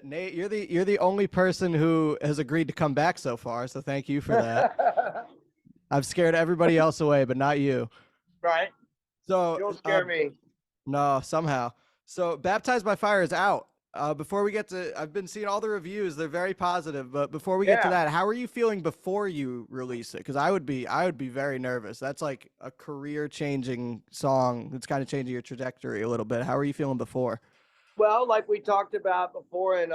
Nate, you're the only person who has agreed to come back so far, so thank you for that. I've scared everybody else away, but not you. Right? So, You don't scare me. no, somehow. So, Baptized by Fire is out. Before we get to, I've been seeing all the reviews; they're very positive. But before we get to Yeah. that, how are you feeling before you release it? Because I would be very nervous. That's like a career-changing song. It's kind of changing your trajectory a little bit. How are you feeling before? Well, like we talked about before in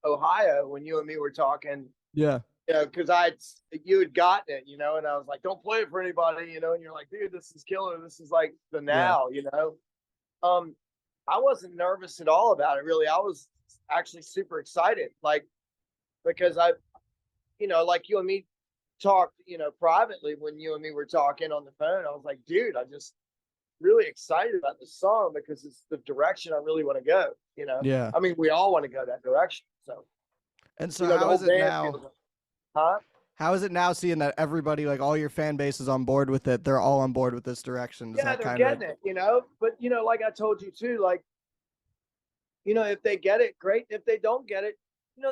Ohio when you and me were talking, Yeah, because you had gotten it, and I was like, don't play it for anybody, and you're like, dude, this is killer. This is like the yeah, now. Um, I wasn't nervous at all about it, really. I was actually super excited, like because like you and me talked, privately when you and me were talking on the phone. I was like, dude, I just really excited about this song because it's the direction I really want to go. yeah. I mean, we all want to go that direction. So, And so, the how whole is it band now? feels like, huh? How is it now seeing that everybody, like all your fan base is on board with it? They're all on board with this direction. Does Yeah, that they're kind of, getting it. But, like I told you too, like, if they get it, great. If they don't get it,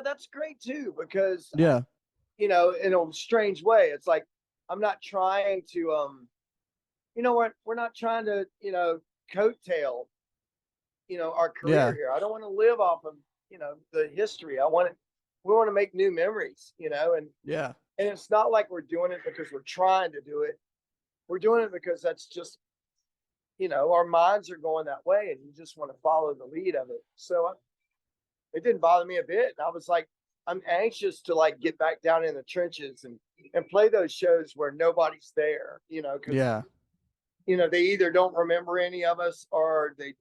that's great too, because, yeah, in a strange way, it's like, I'm not trying to, we're not trying to, coattail, our career yeah, here. I don't want to live off of, the history. We want to make new memories, yeah, and it's not like we're doing it because we're trying to do it. We're doing it because that's just, our minds are going that way, and you just want to follow the lead of it. So it didn't bother me a bit. And I was like, I'm anxious to like get back down in the trenches and play those shows where nobody's there, because yeah, they either don't remember any of us or they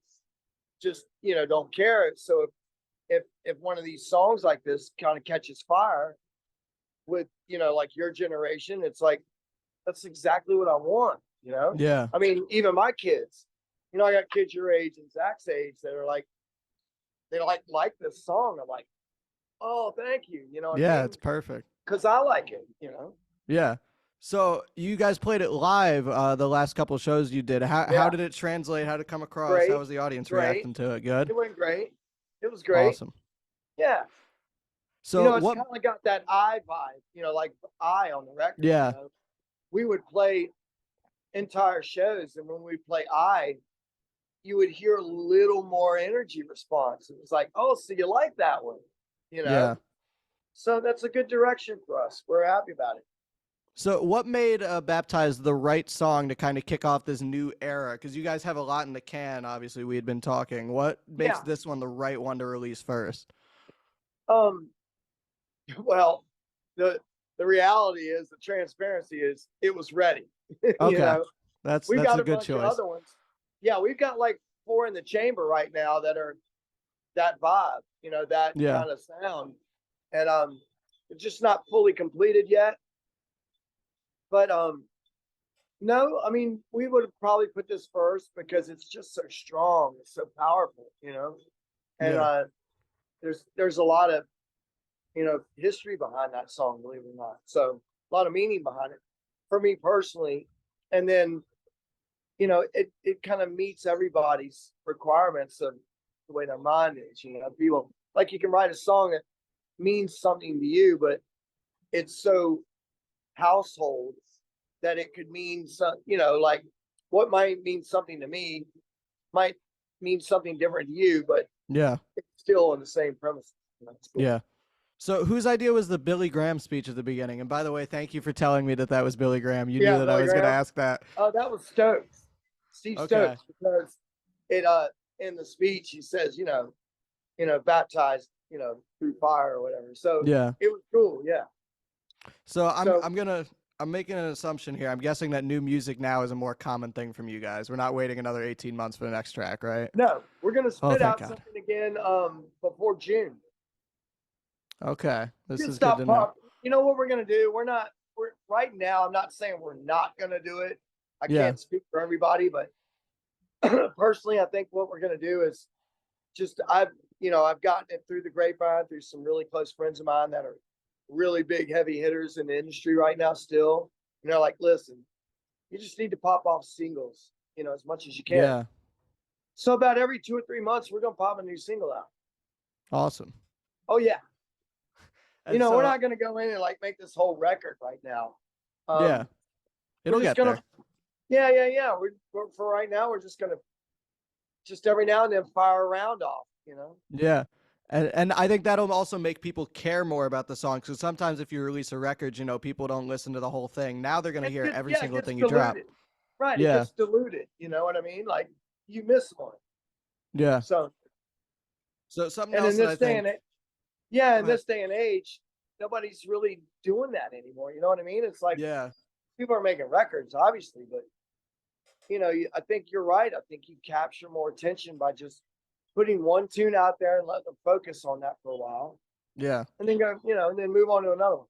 just don't care. So if one of these songs like this kind of catches fire with like your generation, it's like that's exactly what I want. yeah, I mean, even my kids, I got kids your age and Zach's age that are like they like this song. I'm like, oh, thank you. You know what I yeah. mean? It's perfect. Because I like it. Yeah. So you guys played it live the last couple shows you did. How Yeah, did it translate? How did it come across? How great, was the audience great. reacting to it? Good. It went great. It was great. Awesome. Yeah. So It's what? kind of got that I vibe, like I on the record. Yeah, We would play entire shows, and when we play I, you would hear a little more energy response. It was like, oh, so you like that one, you know? yeah. So that's a good direction for us. We're happy about it. So what made Baptized the right song to kind of kick off this new era? Because you guys have a lot in the can. Obviously, we had been talking. What makes Yeah. this one the right one to release first? Um, well, the the reality is the transparency is it was ready. you Okay, know, we've that's got a a good bunch of choice. other ones. Yeah, we've got like four in the chamber right now that are that vibe, that Yeah, kind of sound. And it's just not fully completed yet. But no, I mean, we would have probably put this first because it's just so strong, it's so powerful. And yeah, there's a lot of history behind that song, believe it or not. So a lot of meaning behind it for me personally. And then it kind of meets everybody's requirements of the way their mind is. People like you can write a song that means something to you, but it's so household that it could mean some, like what might mean something to me might mean something different to you, but yeah, it's still on the same premise. That's cool. yeah. So whose idea was the Billy Graham speech at the beginning? And by the way, thank you for telling me that that was Billy Graham. You knew Yeah, that I Billy was going to Graham. ask that. Oh, that was Stokes, Steve Okay. Stokes, because it in the speech he says, baptized, through fire or whatever. So Yeah. it was cool, yeah. So So I'm making an assumption here. I'm guessing that new music now is a more common thing from you guys. We're not waiting another 18 months for the next track, right? no, we're gonna Oh, spit thank out God. something again before June. Okay. We This can is good stop to know. pop. You know what we're gonna do? We're right now. I'm not saying we're not gonna do it. I Yeah. can't speak for everybody, but personally, I think what we're gonna do is just I've gotten it through the grapevine through some really close friends of mine that are really big heavy hitters in the industry right now still. And they're like, listen, you just need to pop off singles, as much as you can. Yeah. So about every 2 or 3 months, we're gonna pop a new single out. Awesome. Oh yeah. And We're so, not going to go in and like make this whole record right now. yeah, We're it'll just get going to, there. yeah. For right now, we're just going to just every now and then fire a round off. Yeah. And I think that'll also make people care more about the song. Because sometimes if you release a record, people don't listen to the whole thing. Now they're gonna hear every It single gets thing you drop. diluted. Right. It Yeah. gets diluted. You know what I mean? Like you miss one. Yeah. So, So something and else in that I this day think. and age, yeah, Go in ahead. this day and age, nobody's really doing that anymore. You know what I mean? It's like Yeah. people are making records, obviously, but I think you're right. I think you capture more attention by just putting one tune out there and letting them focus on that for a while, Yeah. and then and then move on to another one.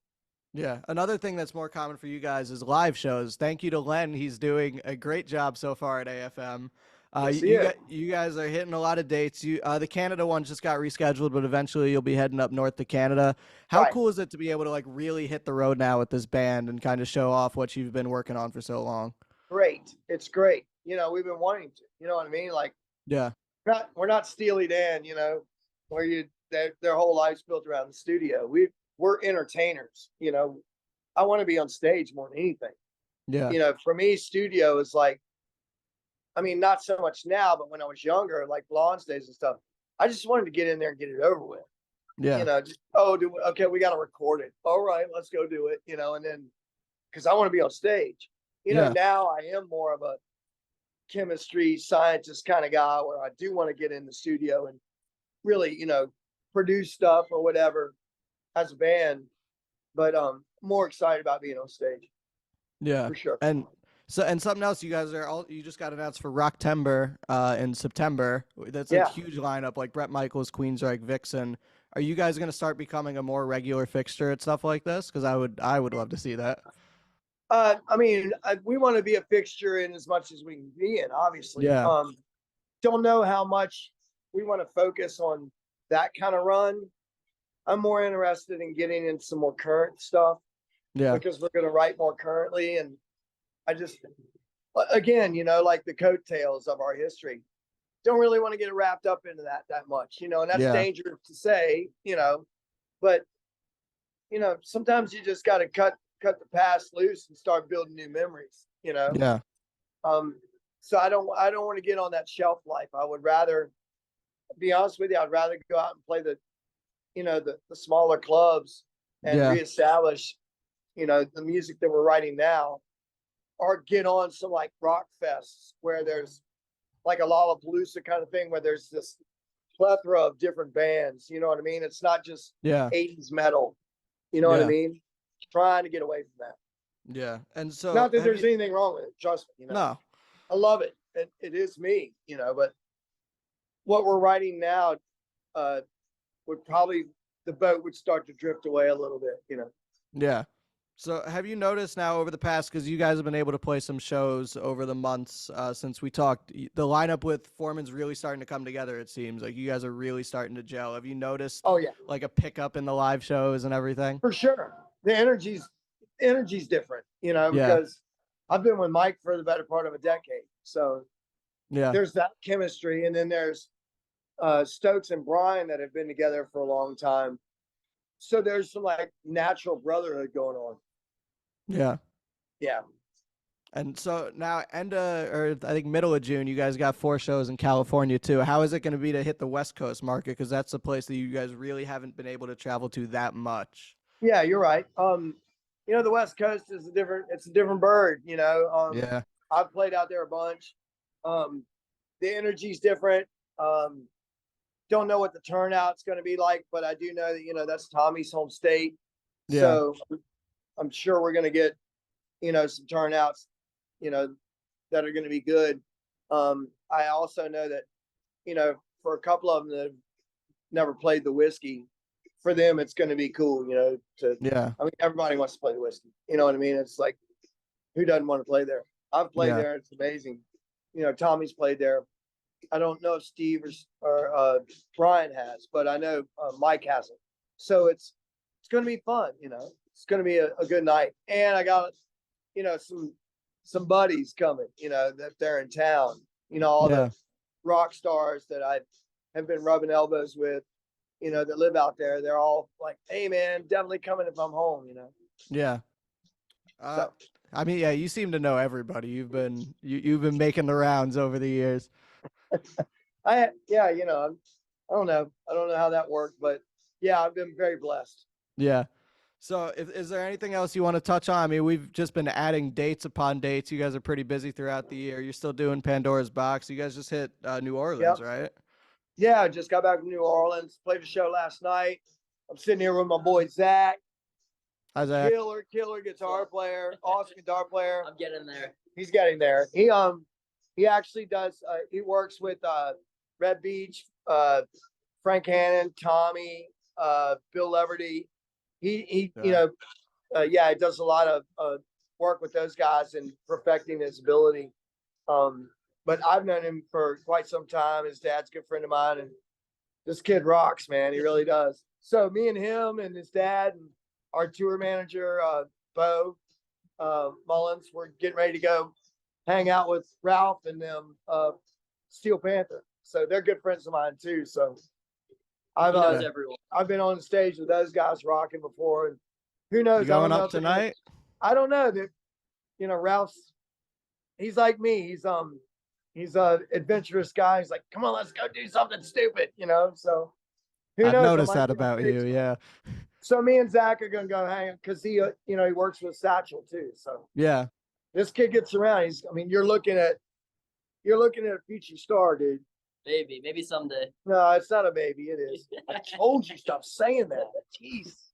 Yeah. Another thing that's more common for you guys is live shows. Thank you to Len. He's doing a great job so far at AFM. Yes, he You is. got you guys are hitting a lot of dates. The Canada one just got rescheduled, but eventually you'll be heading up north to Canada. How Right. cool is it to be able to like really hit the road now with this band and kind of show off what you've been working on for so long? Great. It's great. We've been wanting to. You know what I mean? Like Yeah. we're not Steely Dan. Where their whole life's built around the studio. We're entertainers. I want to be on stage more than anything. Yeah. For me, studio is like, I mean, not so much now, but when I was younger, like Blondes days and stuff, I just wanted to get in there and get it over with. Yeah. Just okay, we got to record it. All right, let's go do it. And then because I want to be on stage. Yeah. Now I am more of a chemistry scientist kind of guy where I do want to get in the studio and really, produce stuff or whatever as a band. But more excited about being on stage Yeah. for sure. And something else, you just got announced for Rocktember in September. That's a Yeah. huge lineup, like Brett Michaels, Queensryche, Vixen. Are you guys gonna start becoming a more regular fixture at stuff like this? Because I would love to see that. I mean, we want to be a fixture in as much as we can be in, obviously. Yeah. Don't know how much we want to focus on that kind of run. I'm more interested in getting in some more current stuff Yeah. because we're going to write more currently. And I just, again, like the coattails of our history, don't really want to get wrapped up into that much, and that's Yeah. dangerous to say, but, sometimes you just got to cut the past loose and start building new memories. Yeah. So I don't want to get on that shelf life. I would rather be honest with you, I'd rather go out and play the smaller clubs and Yeah. reestablish, the music that we're writing now, or get on some like rock fests where there's like a Lollapalooza kind of thing where there's this plethora of different bands. You know what I mean? It's not just Yeah. 80s metal. You know what I Yeah. mean? Trying to get away from that. Yeah. And so Not that have there's you? anything wrong with it. Trust me. No. I love it. It is me. But what we're writing now would probably the boat would start to drift away a little bit. Yeah. So have you noticed now over the past, because you guys have been able to play some shows over the months since we talked, the lineup with Foreman's really starting to come together, it seems. Like you guys are really starting to gel. Have you noticed Oh yeah, like a pickup in the live shows and everything? for sure. The energy's different, Yeah. because I've been with Mike for the better part of a decade. So Yeah. there's that chemistry, and then there's Stokes and Brian that have been together for a long time. So there's some like natural brotherhood going on. Yeah. Yeah. And so now, or I think middle of June, you guys got 4 shows in California too. How is it going to be to hit the West Coast market? Because that's a place that you guys really haven't been able to travel to that much. Yeah, you're right. The West Coast is it's a different bird, Yeah. I've played out there a bunch. The energy's different. Don't know what the turnout's going to be like, but I do know that, that's Tommy's home state. Yeah. So I'm sure we're going to get, some turnouts, that are going to be good. I also know that, for a couple of them that have never played the whiskey, for them, it's going to be cool, Yeah. I mean, everybody wants to play the whiskey. You know what I mean? It's like, who doesn't want to play there? I've played Yeah. there. It's amazing. Tommy's played there. I don't know if Steve or Brian has, but I know Mike hasn't. So it's going to be fun. It's going to be a good night. And I got, some buddies coming, that they're in town, all Yeah. the rock stars that I have been rubbing elbows with. that live out there, they're all like, "Hey, man, definitely coming if I'm home." Yeah. Uh, So I mean, yeah, you seem to know everybody. You've been making the rounds over the years. yeah, I don't know how that worked, but yeah, I've been very blessed. Yeah. So, is there anything else you want to touch on? I mean, we've just been adding dates upon dates. You guys are pretty busy throughout the year. You're still doing Pandora's Box. You guys just hit New Orleans, Yep. right? Yeah, I just got back from New Orleans, played a show last night. I'm sitting here with my boy Zach, How's that? killer guitar player, awesome guitar player. I'm getting there. He's getting there. He actually does. He works with Red Beach, Frank Hannon, Tommy, Bill Leverty. He Yeah. he does a lot of work with those guys and perfecting his ability. But I've known him for quite some time. His dad's a good friend of mine, and this kid rocks, man. He really does. So me and him and his dad and our tour manager, Bo Mullins, we're getting ready to go hang out with Ralph and them, Steel Panther. So they're good friends of mine too. So He knows Yeah. everyone. I've been on stage with those guys rocking before, and who knows? You I don't going know up if they're gonna- tonight? I don't know that. Ralph's. He's like me. He's a adventurous guy. He's like, come on, let's go do something stupid. So who I've knows? I noticed might that get on about stage. you. Yeah. So me and Zach are gonna go hang because he works with Satchel too. So Yeah. this kid gets around. You're looking at a future star, dude. Maybe someday. No, it's not a baby. It is. I told you, stop saying that. Jeez.